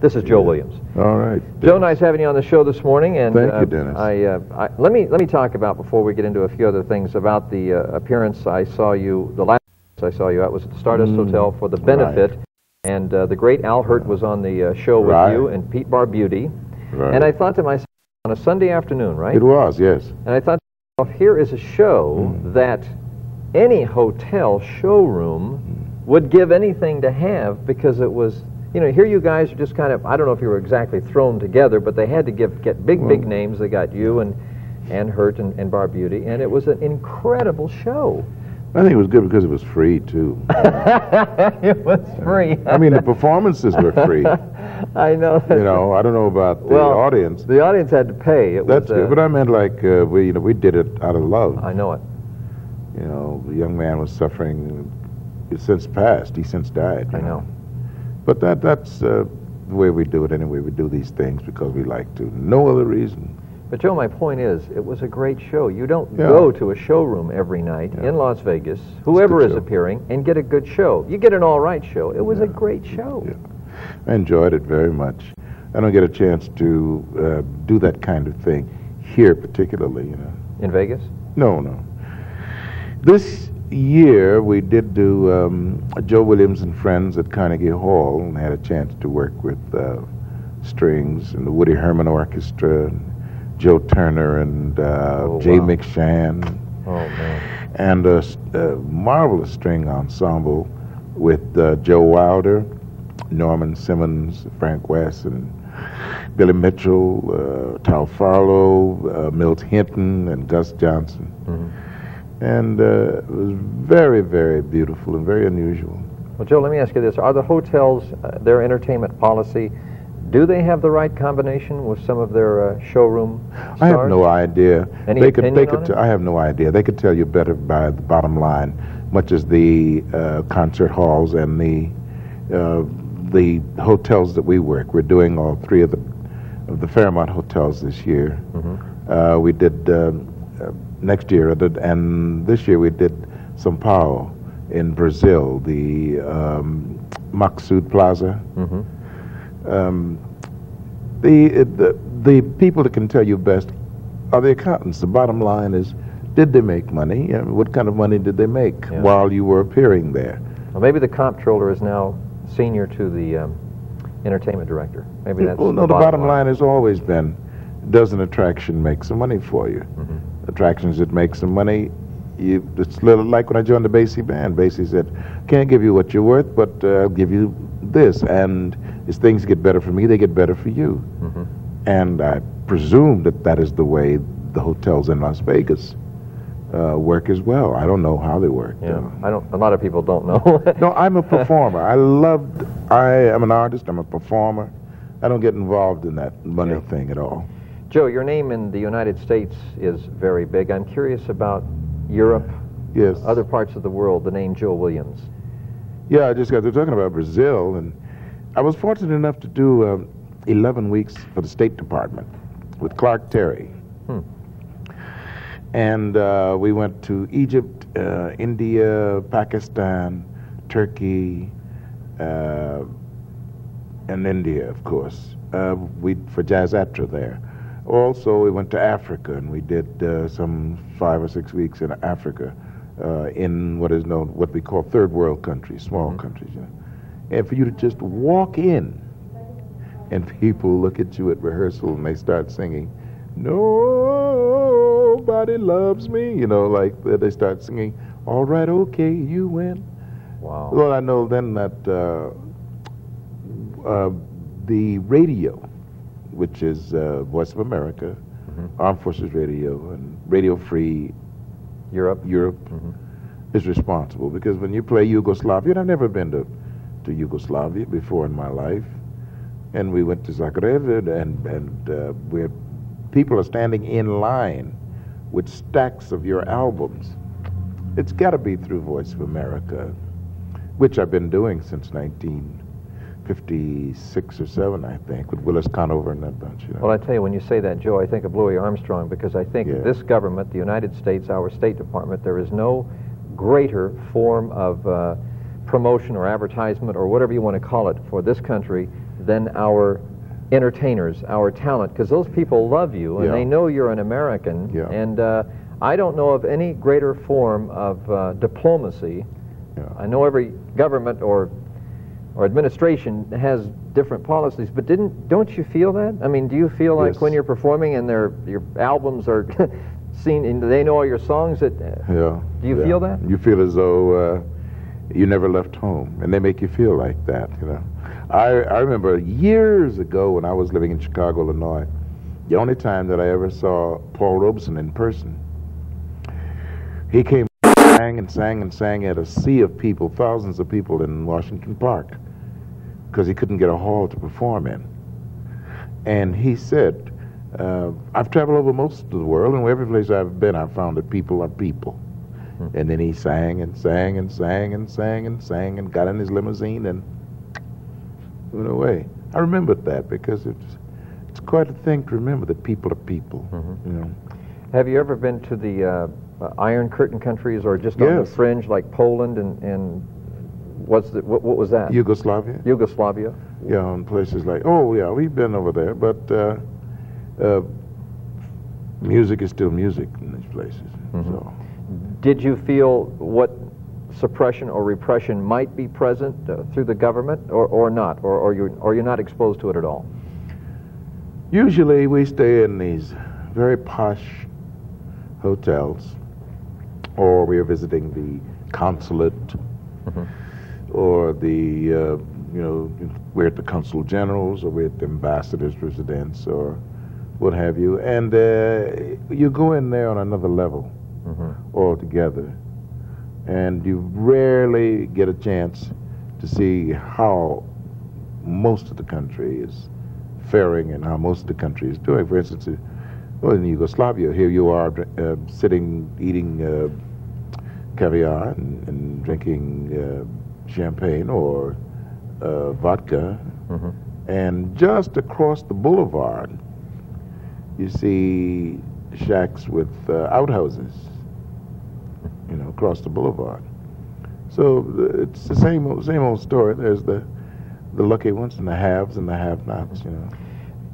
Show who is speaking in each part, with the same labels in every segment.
Speaker 1: This is Joe Williams.
Speaker 2: All right.
Speaker 1: Joe, nice having you on the show this morning. And
Speaker 2: thank you, Dennis.
Speaker 1: Let me talk about, before we get into a few other things, about the appearance. I saw you, the last I saw you at was at the Stardust Hotel for the benefit,
Speaker 2: right.
Speaker 1: And the great Al Hurt was on the show with
Speaker 2: right.
Speaker 1: you, and Pete Barbuti.
Speaker 2: Right.
Speaker 1: And I thought to myself, on a Sunday afternoon, right?
Speaker 2: It was, yes.
Speaker 1: And I thought, well, here is a show that any hotel showroom would give anything to have, because it was, you know, here you guys are just kind of, I don't know if you were exactly thrown together, but they had to get big names. They got you and Hurt and Barbuti, and it was an incredible show.
Speaker 2: I think it was good because it was free, too.
Speaker 1: It was free.
Speaker 2: I mean, the performances were free.
Speaker 1: I know.
Speaker 2: You know, I don't know about the audience.
Speaker 1: The audience had to pay.
Speaker 2: That's good, but I meant like, we did it out of love.
Speaker 1: I know it.
Speaker 2: You know, the young man was suffering. It's since passed. He since died.
Speaker 1: I know.
Speaker 2: But that's the way we do it anyway. We do these things because we like to. No other reason.
Speaker 1: But Joe, my point is, it was a great show. You don't go to a showroom every night in Las Vegas, whoever is appearing, and get a good show. You get an all right show. It was a great show.
Speaker 2: Yeah. I enjoyed it very much. I don't get a chance to do that kind of thing here particularly, you know.
Speaker 1: In Vegas?
Speaker 2: No. This year we did do Joe Williams and Friends at Carnegie Hall, and had a chance to work with strings and the Woody Herman Orchestra, and Joe Turner and Jay McShann.
Speaker 1: Oh, man.
Speaker 2: And a marvelous string ensemble with Joe Wilder, Norman Simmons, Frank West, and Billy Mitchell, Tal Farlow, Milt Hinton, and Gus Johnson. And it was very, very beautiful and very unusual.
Speaker 1: Well, Joe, let me ask you this. Are the hotels, their entertainment policy, do they have the right combination with some of their showroom stars?
Speaker 2: I have no idea.
Speaker 1: Any opinion on it?
Speaker 2: I have no idea. They could tell you better by the bottom line, much as the concert halls and the hotels that we work. We're doing all three of the Fairmont hotels this year. We did next year, and this year we did São Paulo in Brazil, the Maksud Plaza. The people that can tell you best are the accountants. The bottom line is, did they make money? What kind of money did they make while you were appearing there?
Speaker 1: Well, maybe the comptroller is now senior to the entertainment director. Maybe that's
Speaker 2: the bottom line has always been, does an attraction make some money for you? Attractions that make some money, it's a little like when I joined the Basie band. Basie said, can't give you what you're worth, but I'll give you this. And as things get better for me, they get better for you. And I presume that is the way the hotels in Las Vegas work as well. I don't know how they work.
Speaker 1: Yeah, a lot of people don't know.
Speaker 2: No, I'm a performer. I am an artist. I'm a performer. I don't get involved in that money thing at all.
Speaker 1: Joe, your name in the United States is very big. I'm curious about Europe, other parts of the world, the name Joe Williams. Yeah,
Speaker 2: I just got to talking about Brazil, and I was fortunate enough to do 11 weeks for the State Department with Clark Terry. And we went to Egypt, India, Pakistan, Turkey, and India, of course. For Jazz Atra there. Also, we went to Africa, and we did some 5 or 6 weeks in Africa, in what we call third world countries, small countries. You know? And for you to just walk in, and people look at you at rehearsal, and they start singing, "Nobody loves me," you know, like they start singing, "All right, okay, you win."
Speaker 1: Wow.
Speaker 2: Well, I know then that the radio, which is Voice of America, Armed Forces Radio, and Radio Free Europe, is responsible. Because when you play Yugoslavia, and I've never been to Yugoslavia before in my life, and we went to Zagreb, and where people are standing in line with stacks of your albums. It's got to be through Voice of America, which I've been doing since 1956 or 7, I think, with Willis Conover and that bunch. You know?
Speaker 1: Well, I tell you, when you say that, Joe, I think of Louis Armstrong, because I think this government, the United States, our State Department, there is no greater form of promotion or advertisement or whatever you want to call it for this country than our entertainers, our talent, because those people love you and they know you're an American. And I don't know of any greater form of diplomacy. I know every government or administration has different policies, but don't you feel that? I mean, do you feel like when you're performing and your albums are seen and they know all your songs, that do you feel that?
Speaker 2: You feel as though you never left home, and they make you feel like that, you know. I remember years ago when I was living in Chicago, Illinois, the only time that I ever saw Paul Robeson in person. He came and sang at a sea of people, thousands of people in Washington Park, because he couldn't get a hall to perform in. And he said, I've traveled over most of the world, and every place I've been, I've found that people are people. And then he sang and sang and sang and sang and sang and got in his limousine and went away. I remembered that because it's quite a thing to remember that people are people. You know.
Speaker 1: Have you ever been to the Iron Curtain countries, or just on the fringe, like Poland and what was that?
Speaker 2: Yugoslavia.
Speaker 1: Yugoslavia.
Speaker 2: Yeah, on places like we've been over there, but music is still music in these places. So.
Speaker 1: Did you feel what suppression or repression might be present through the government, or not, or you're not exposed to it at all?
Speaker 2: Usually we stay in these very posh hotels, or we are visiting the consulate, or the we're at the consul general's, or we're at the ambassador's residence, or what have you, and you go in there on another level altogether, and you rarely get a chance to see how most of the country is faring and how most of the country is doing. For instance, in Yugoslavia, here you are sitting, eating caviar and drinking champagne or vodka, and just across the boulevard, you see shacks with outhouses, across the boulevard. So it's the same old story. There's the lucky ones and the haves and the have-nots,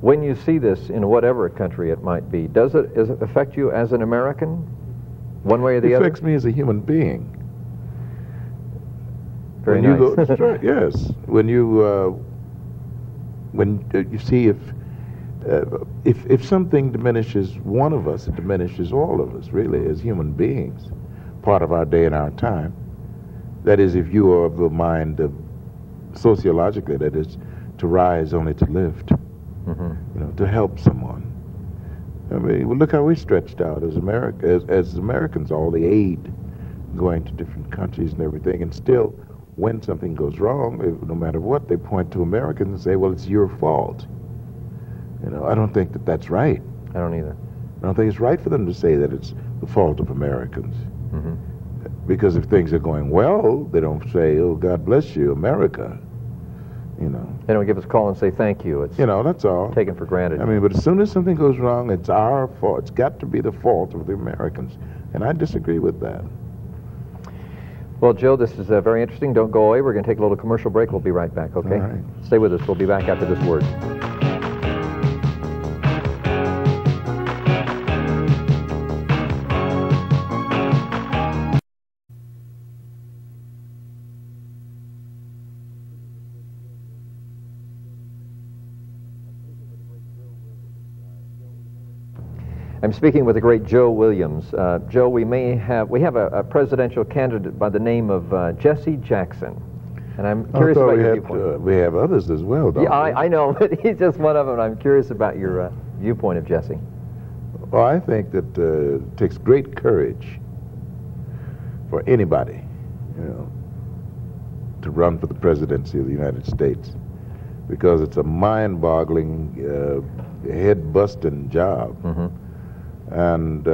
Speaker 1: When you see this in whatever country it might be, does it affect you as an American, one way or the other?
Speaker 2: It affects me as a human being.
Speaker 1: Very nice.
Speaker 2: That's right, yes. When you see if something diminishes one of us, it diminishes all of us, really, as human beings, part of our day and our time. That is, if you are of the mind of, sociologically, that is, to rise only to lift, to help someone. I mean, well, look how we stretched out as Americans, all the aid going to different countries and everything, and still, when something goes wrong, no matter what, they point to Americans and say, well, it's your fault. I don't think that that's right.
Speaker 1: I don't either.
Speaker 2: I don't think it's right for them to say that it's the fault of Americans. Because if things are going well, they don't say, oh, God bless you, America.
Speaker 1: They don't give us a call and say thank you. It's
Speaker 2: that's all.
Speaker 1: Taken for granted.
Speaker 2: I mean, but as soon as something goes wrong, it's our fault. It's got to be the fault of the Americans. And I disagree with that.
Speaker 1: Well, Joe, this is very interesting. Don't go away. We're going to take a little commercial break. We'll be right back, okay?
Speaker 2: All right.
Speaker 1: Stay with us. We'll be back after this word. I'm speaking with the great Joe Williams. Joe, we have a presidential candidate by the name of Jesse Jackson, and I'm curious about your viewpoint.
Speaker 2: We have others as well, don't we?
Speaker 1: I know, but he's just one of them. I'm curious about your viewpoint of Jesse.
Speaker 2: Well, I think that it takes great courage for anybody, to run for the presidency of the United States, because it's a mind-boggling, head-busting job. And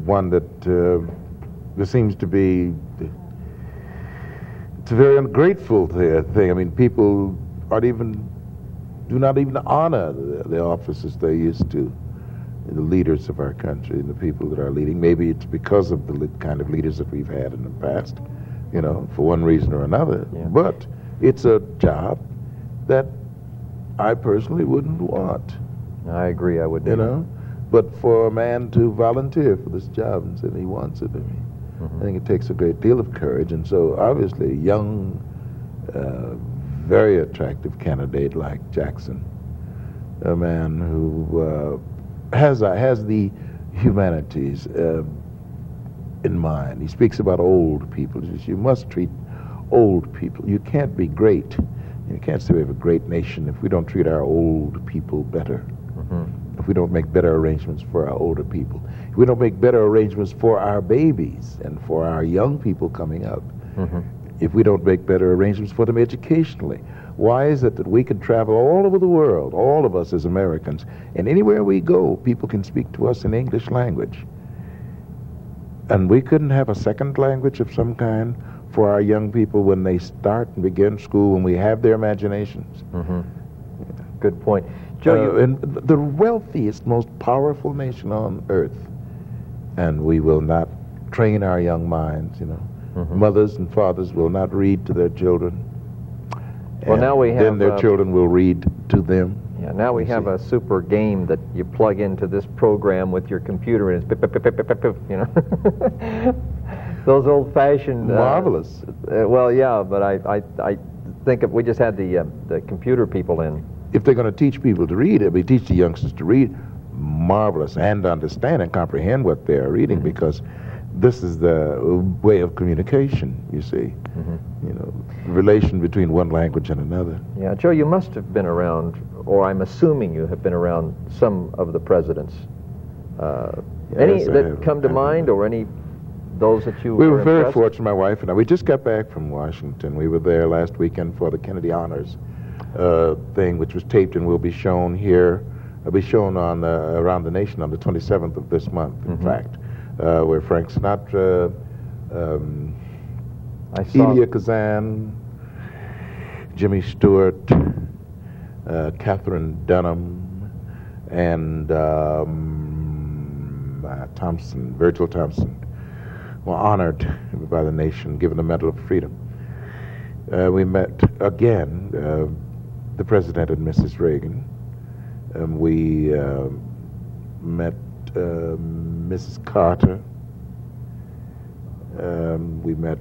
Speaker 2: one that there seems to be, it's a very ungrateful thing. I mean, people do not even honor the offices they used to, the leaders of our country and the people that are leading. Maybe it's because of the kind of leaders that we've had in the past, for one reason or another. But it's a job that I personally wouldn't want.
Speaker 1: I agree, I wouldn't.
Speaker 2: You know? But for a man to volunteer for this job and say he wants it, I think it takes a great deal of courage. And so obviously a young, very attractive candidate like Jackson, a man who has the humanities in mind. He speaks about old people. He says, you must treat old people. You can't be great. You can't say we have a great nation if we don't treat our old people better. If we don't make better arrangements for our older people. If we don't make better arrangements for our babies and for our young people coming up. If we don't make better arrangements for them educationally. Why is it that we can travel all over the world, all of us as Americans, and anywhere we go, people can speak to us in English language? And we couldn't have a second language of some kind for our young people when they start and begin school, when we have their imaginations.
Speaker 1: Good point. Joe,
Speaker 2: and the wealthiest, most powerful nation on earth, and we will not train our young minds, you know. Mothers and fathers will not read to their children.
Speaker 1: Well, now we have...
Speaker 2: Then their children will read to them.
Speaker 1: Yeah, now we have a super game that you plug into this program with your computer and it's pip, pip, pip, pip, pip, pip, you know. Those old-fashioned...
Speaker 2: Marvelous.
Speaker 1: Well, yeah, but I think we just had the computer people in.
Speaker 2: If they're going to teach people to read, if we teach the youngsters to read, marvelous, and understand and comprehend what they're reading, because this is the way of communication, you see. You know, relation between one language and another.
Speaker 1: Yeah, Joe, you must have been around, or I'm assuming you have been around some of the presidents. Any that come to mind, or any those that you
Speaker 2: We were very
Speaker 1: impressed?
Speaker 2: fortunate, my wife and I. We just got back from Washington. We were there last weekend for the Kennedy Honors thing, which was taped and will be shown here. It'll be shown on around the nation on the 27th of this month, in fact, where Frank Sinatra, Elia Kazan, Jimmy Stewart, Catherine Dunham, and Virgil Thompson, were honored by the nation, given the Medal of Freedom. We met again, the President and Mrs. Reagan. We met Mrs. Carter. We met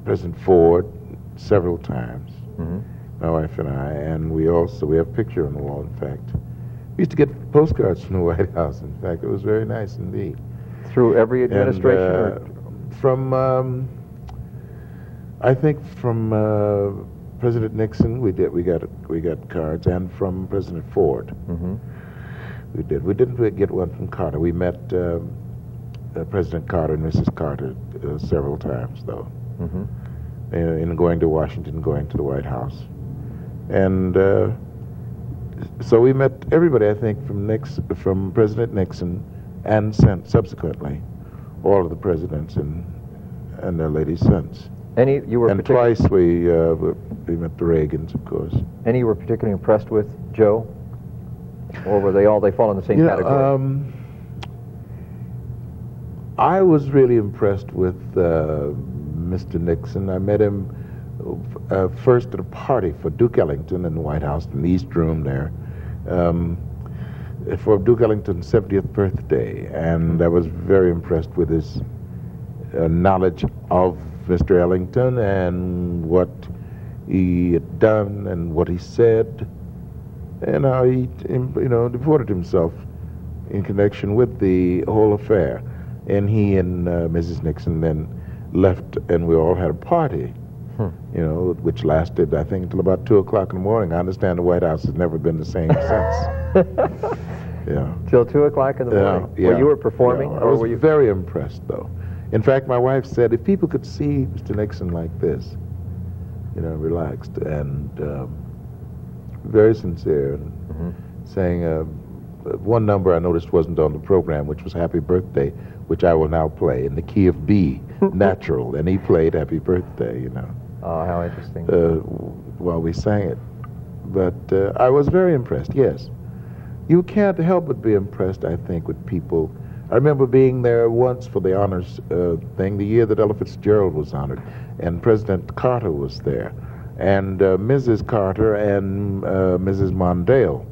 Speaker 2: President Ford several times, my wife and I, and we have a picture on the wall, in fact. We used to get postcards from the White House, in fact. It was very nice indeed.
Speaker 1: Through every administration?
Speaker 2: And, from, I think from President Nixon, we got cards, and from President Ford. We did. We didn't get one from Carter. We met President Carter and Mrs. Carter several times, though, in going to Washington, going to the White House. And so we met everybody, I think, from President Nixon and subsequently all of the presidents and their lady sons.
Speaker 1: Any you were
Speaker 2: and twice we met the Reagans, of course.
Speaker 1: Any you were particularly impressed with, Joe? Or were they fall in the same category?
Speaker 2: I was really impressed with Mr. Nixon. I met him first at a party for Duke Ellington in the White House, in the East Room there, for Duke Ellington's 70th birthday, and I was very impressed with his knowledge of Mr. Ellington and what he had done and what he said, and how he, devoted himself in connection with the whole affair. And he and Mrs. Nixon then left, and we all had a party, which lasted, I think, until about 2 o'clock in the morning. I understand the White House has never been the same since. Yeah.
Speaker 1: Till 2 o'clock in the morning?
Speaker 2: Yeah.
Speaker 1: Well, you were performing?
Speaker 2: I was very impressed, though. In fact, my wife said, if people could see Mr. Nixon like this, relaxed and very sincere, and saying, one number I noticed wasn't on the program, which was Happy Birthday, which I will now play in the key of B, natural, and he played Happy Birthday,
Speaker 1: Oh, how interesting.
Speaker 2: While we sang it. But I was very impressed, yes. You can't help but be impressed, I think, with people. I remember being there once for the honors thing, the year that Ella Fitzgerald was honored, and President Carter was there. And Mrs. Carter and Mrs. Mondale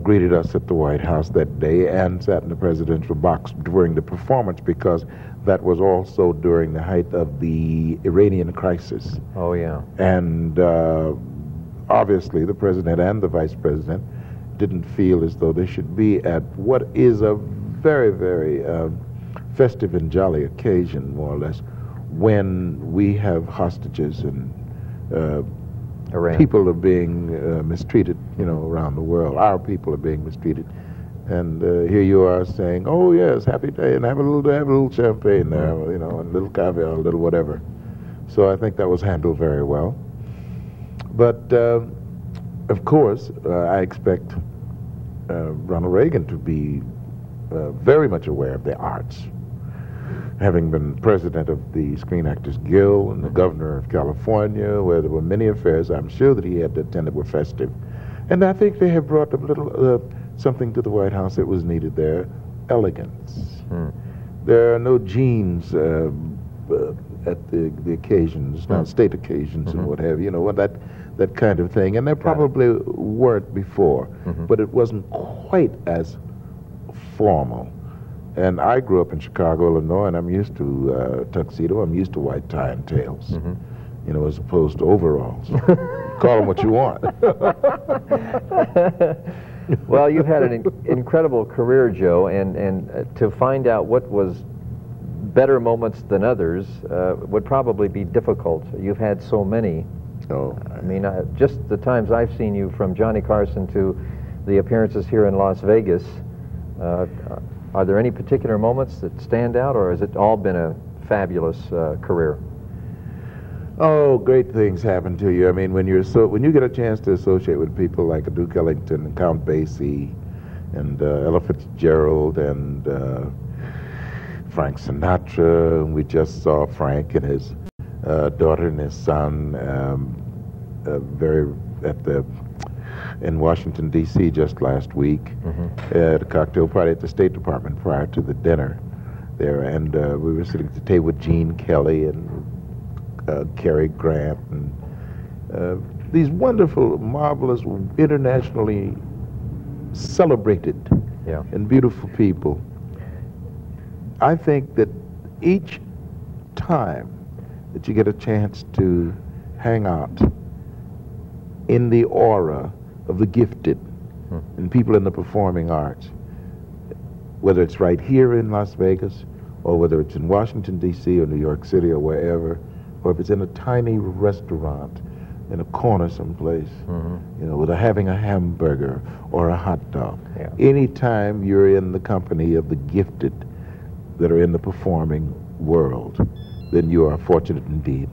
Speaker 2: greeted us at the White House that day and sat in the presidential box during the performance, because that was also during the height of the Iranian crisis.
Speaker 1: Oh, yeah.
Speaker 2: And obviously the president and the vice president didn't feel as though they should be at what is a very, very festive and jolly occasion, more or less, when we have hostages and people are being mistreated, you know, around the world. Our people are being mistreated. And here you are saying, "Oh yes, happy day," and have a little champagne there, you know, and a little caviar, a little whatever. So I think that was handled very well. But of course, I expect Ronald Reagan to be very much aware of the arts, having been president of the Screen Actors Guild and the governor of California, where there were many affairs I'm sure that he had to attend that were festive. And I think they have brought a little something to the White House that was needed there: elegance. There are no jeans at the occasions, now state occasions and what have you, know, that kind of thing. And there probably weren't before, but it wasn't quite as formal. And I grew up in Chicago, Illinois, and I'm used to tuxedo. I'm used to white tie and tails, you know, as opposed to overalls. Call them what you want.
Speaker 1: Well, you've had an incredible career, Joe, and to find out what was better moments than others would probably be difficult. You've had so many.
Speaker 2: Oh.
Speaker 1: I mean, just the times I've seen you, from Johnny Carson to the appearances here in Las Vegas, are there any particular moments that stand out, or has it all been a fabulous career?
Speaker 2: Oh, great things happen to you. I mean, when you get a chance to associate with people like Duke Ellington and Count Basie and Ella Fitzgerald and Frank Sinatra. We just saw Frank and his daughter and his son in Washington, D.C. just last week at a cocktail party at the State Department prior to the dinner there. And we were sitting at the table with Gene Kelly and Cary Grant and these wonderful, marvelous, internationally celebrated and beautiful people. I think that each time that you get a chance to hang out in the aura of the gifted and people in the performing arts, whether it's right here in Las Vegas or whether it's in Washington, D.C. or New York City or wherever, or if it's in a tiny restaurant in a corner someplace, you know, with having a hamburger or a hot dog. Anytime you're in the company of the gifted that are in the performing world, then you are fortunate indeed.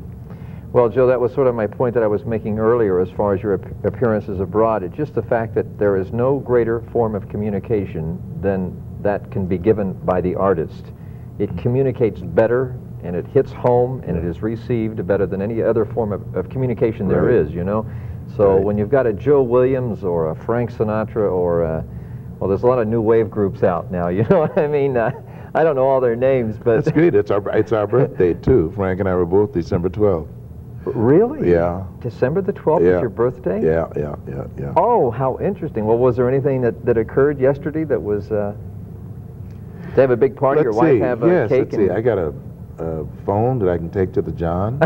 Speaker 1: Well, Joe, that was sort of my point that I was making earlier as far as your appearances abroad. It's just the fact that there is no greater form of communication than that can be given by the artist. It communicates better, and it hits home, and it is received better than any other form of communication there is, you know? So when you've got a Joe Williams or a Frank Sinatra or, well, there's a lot of new wave groups out now, you know what I mean? I don't know all their names, but...
Speaker 2: That's great. It's our birthday, too. Frank and I were both December 12th.
Speaker 1: Really?
Speaker 2: Yeah.
Speaker 1: December the 12th is your birthday?
Speaker 2: Yeah.
Speaker 1: Oh, how interesting. Well, was there anything that occurred yesterday that was... Did they have a big party? Your wife have a cake?
Speaker 2: Let's see. I got a phone that I can take to the John.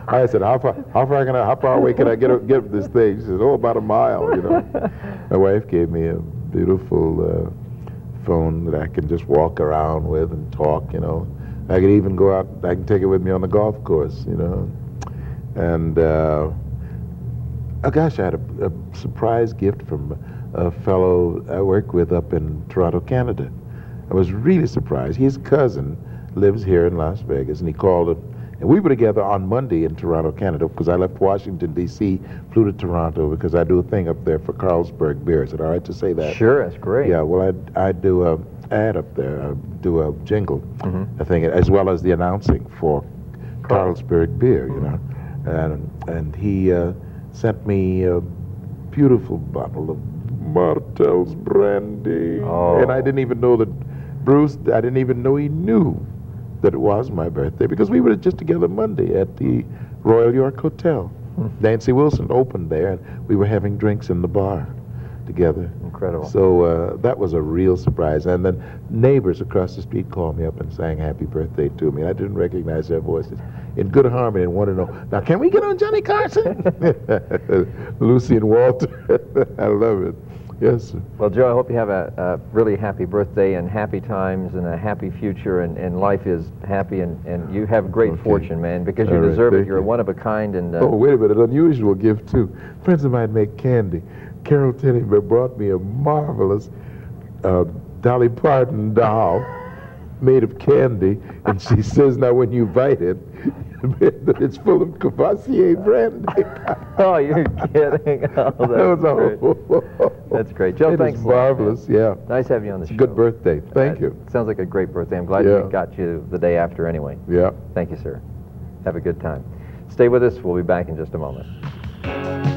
Speaker 2: I said, how far away can I get this thing? She said, oh, about a mile, you know. My wife gave me a beautiful phone that I can just walk around with and talk, you know. I could even go out, I can take it with me on the golf course, you know. And, oh gosh, I had a surprise gift from a fellow I work with up in Toronto, Canada. I was really surprised. His cousin lives here in Las Vegas, and he called it, and we were together on Monday in Toronto, Canada, because I left Washington, D.C., flew to Toronto because I do a thing up there for Carlsberg beer. Is it all right to say that?
Speaker 1: Sure, that's great.
Speaker 2: Yeah, well, I do a ad up there. I do a jingle, I think, as well as the announcing for Carlsberg beer, you know. And he sent me a beautiful bottle of Martell's brandy. Oh. And I didn't even know that Bruce, I didn't even know he knew that it was my birthday because we were just together Monday at the Royal York Hotel. Nancy Wilson opened there, and we were having drinks in the bar together.
Speaker 1: Incredible.
Speaker 2: So that was a real surprise. And then neighbors across the street called me up and sang happy birthday to me. I didn't recognize their voices. In good harmony, and wanted to know, now can we get on Johnny Carson? Lucy and Walter. I love it. Yes, sir.
Speaker 1: Well, Joe, I hope you have a really happy birthday and happy times and a happy future, and life is happy, and you have great fortune, man, because you deserve it. You're one of a kind. And
Speaker 2: oh, wait a minute, an unusual gift, too. Friends of mine make candy. Carol Tenneyberg brought me a marvelous Dolly Parton doll made of candy, and she says now when you bite it, it's full of Basie brandy.
Speaker 1: Oh, you're kidding. Oh, that's great. Joe, thanks.
Speaker 2: It's marvelous, yeah.
Speaker 1: Nice having you on the show.
Speaker 2: Good birthday. Thank you.
Speaker 1: Sounds like a great birthday. I'm glad we got you the day after anyway.
Speaker 2: Yeah.
Speaker 1: Thank you, sir. Have a good time. Stay with us. We'll be back in just a moment.